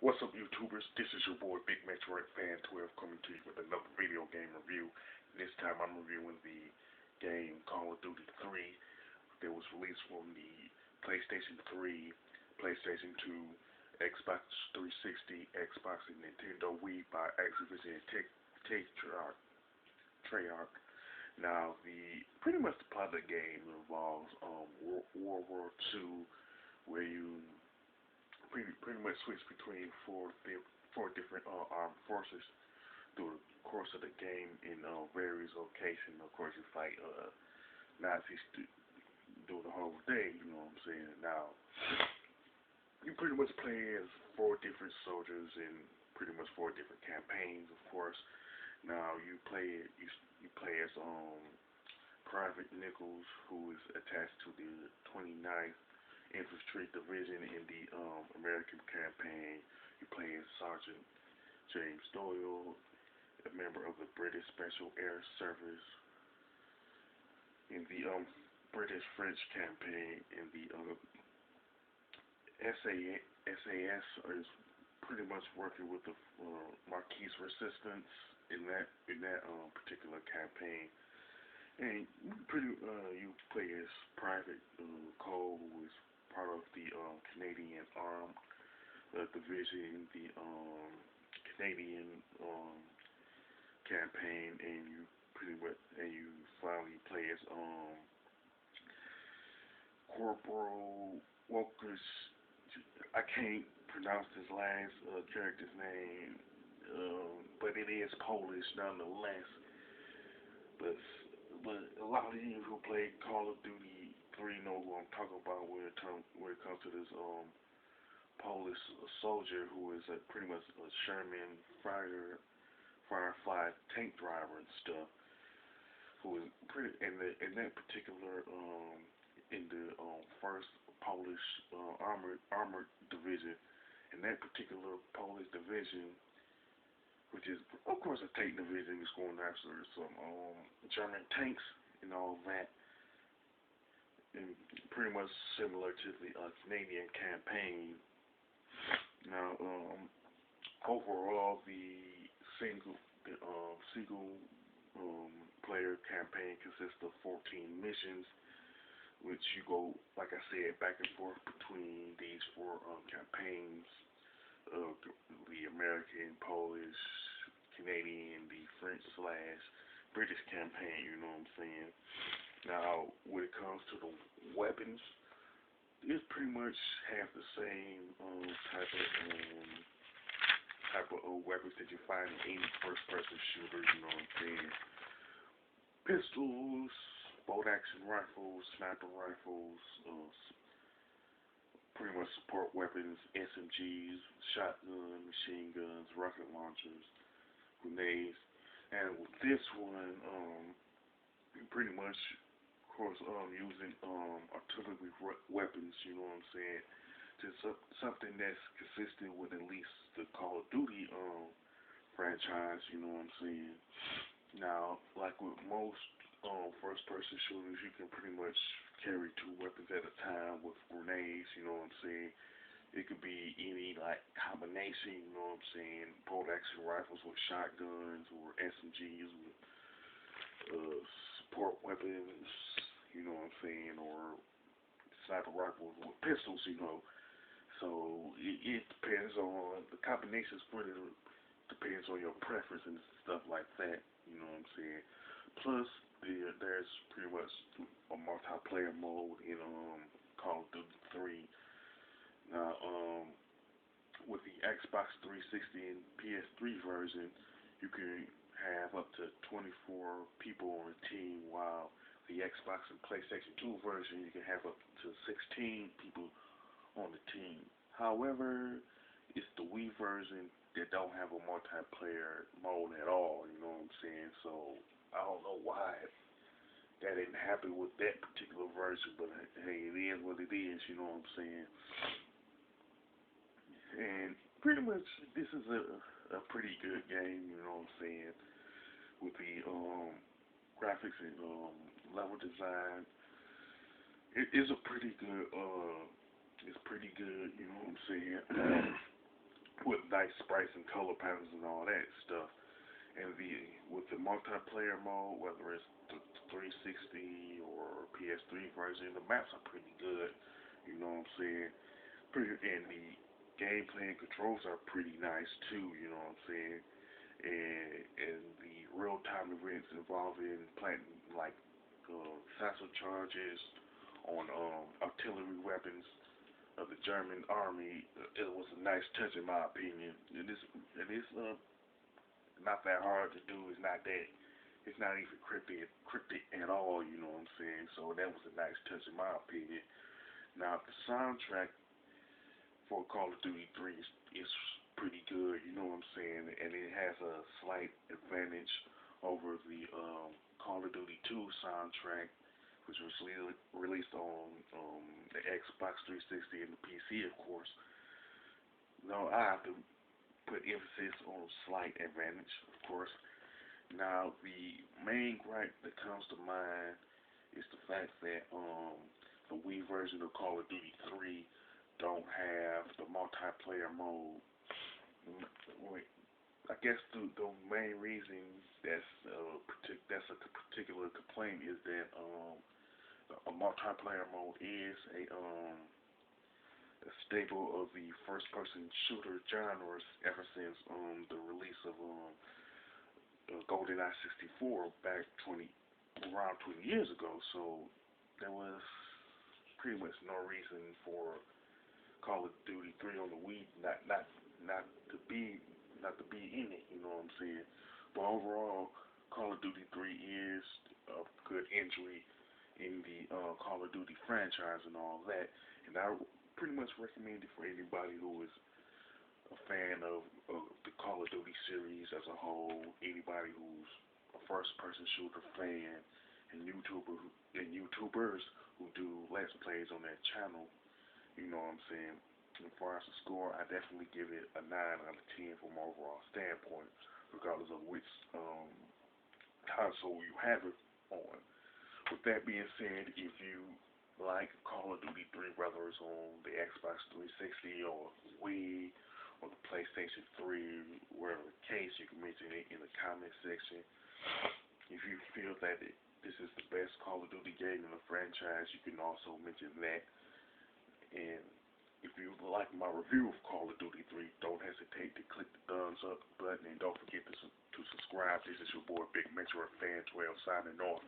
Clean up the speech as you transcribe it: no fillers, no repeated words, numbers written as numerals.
What's up, YouTubers? This is your boy Big Metroid Fan 12 coming to you with another video game review. This time I'm reviewing the game Call of Duty 3 that was released from the PlayStation 3, PlayStation 2, Xbox 360, Xbox, and Nintendo Wii by Activision and Treyarch. Now, the pretty much the plot of the game involves World War II, where you pretty much switch between four different armed forces through the course of the game in various locations. Of course, you fight Nazis do the whole day. You know what I'm saying? Now, you pretty much play as four different soldiers in pretty much four different campaigns. Of course, now you play as Private Nichols, who is attached to the 29th Infantry Division in the American campaign. You play as Sergeant James Doyle, a member of the British Special Air Service in the British-French campaign. In the SAS is pretty much working with the Marquis Resistance in that particular campaign. And you play as Private Cole, who is part of the Canadian Armed Division, the Canadian campaign, and you finally play as Corporal Walker's. I can't pronounce his last character's name, but it is Polish nonetheless. But but a lot of you who play Call of Duty 3 know who I'm talking about when it comes to this Polish soldier who is pretty much a Sherman Firefly tank driver and stuff. Who is pretty in that particular in the first Polish armored division. In that particular Polish division, which is, of course, a tank division, is going after some German tanks and all that, and pretty much similar to the Canadian campaign. Now, overall, the single player campaign consists of 14 missions, which you go, like I said, back and forth between these four campaigns. The American, Polish, Canadian, the French slash British campaign, you know what I'm saying? Now, when it comes to the weapons, it's pretty much have the same type of weapons that you find in any first person shooter, you know what I'm saying? Pistols, bolt action rifles, sniper rifles, pretty much support weapons, SMGs, shotgun, machine guns, rocket launchers, grenades. And with this one, you pretty much, of course, using artillery weapons, you know what I'm saying? Just something that's consistent with at least the Call of Duty franchise, you know what I'm saying? Now, like with most first-person shooters, you can pretty much carry two weapons at a time with grenades, you know what I'm saying? It could be any, like, combination, you know what I'm saying? Bolt-action rifles with shotguns or SMGs with support weapons, you know what I'm saying? Or sniper rifles with pistols, you know? So, it depends on, the combinations pretty depends on your preference and stuff like that, you know what I'm saying? Plus, there's pretty much a multiplayer mode in Call of Duty 3. Now, with the Xbox 360 and PS3 version, you can have up to 24 people on a team, while the Xbox and PlayStation 2 version, you can have up to 16 people on the team. However, it's the Wii version that don't have a multiplayer mode at all, you know what I'm saying? So, I don't know why that didn't happen with that particular version, but hey, it is what it is, you know what I'm saying? And pretty much, this is a pretty good game, you know what I'm saying? With the graphics and level design, it is a pretty good, it's pretty good, you know what I'm saying? with nice sprites and color patterns and all that stuff. And with the multiplayer mode, whether it's the 360 or PS3 version, the maps are pretty good. You know what I'm saying? And the gameplay and controls are pretty nice too. You know what I'm saying? And the real time events involving planting like satchel charges on artillery weapons of the German army. It was a nice touch in my opinion. It is not that hard to do. It's not even cryptic at all, you know what I'm saying? So that was a nice touch in my opinion. Now the soundtrack for Call of Duty 3 is pretty good, you know what I'm saying? And it has a slight advantage over the Call of Duty 2 soundtrack, which was released on the Xbox 360 and the PC, of course. No, I have to put emphasis on slight advantage, of course. Now, the main gripe that comes to mind is the fact that the Wii version of Call of Duty 3 don't have the multiplayer mode. I guess the main reason that's a particular complaint is that a multiplayer mode is a staple of the first-person shooter genres ever since the release of GoldenEye 64 back around 20 years ago. So there was pretty much no reason for Call of Duty 3 on the Wii not to be in it. You know what I'm saying? But overall, Call of Duty 3 is a good entry in the Call of Duty franchise and all that, and I pretty much recommend it for anybody who is a fan of the Call of Duty series as a whole, anybody who's a first-person shooter fan, and YouTubers who do Let's Plays on that channel. You know what I'm saying? As far as the score, I definitely give it a 9 out of 10 from an overall standpoint, regardless of which console you have it on. With that being said, if you like Call of Duty 3, whether it's on the Xbox 360 or Wii or the PlayStation 3, wherever the case, you can mention it in the comment section. If you feel that this is the best Call of Duty game in the franchise, you can also mention that. And if you like my review of Call of Duty 3, don't hesitate to click the thumbs up button, and don't forget to subscribe. This is your boy Big Metro Fan 12 signing off.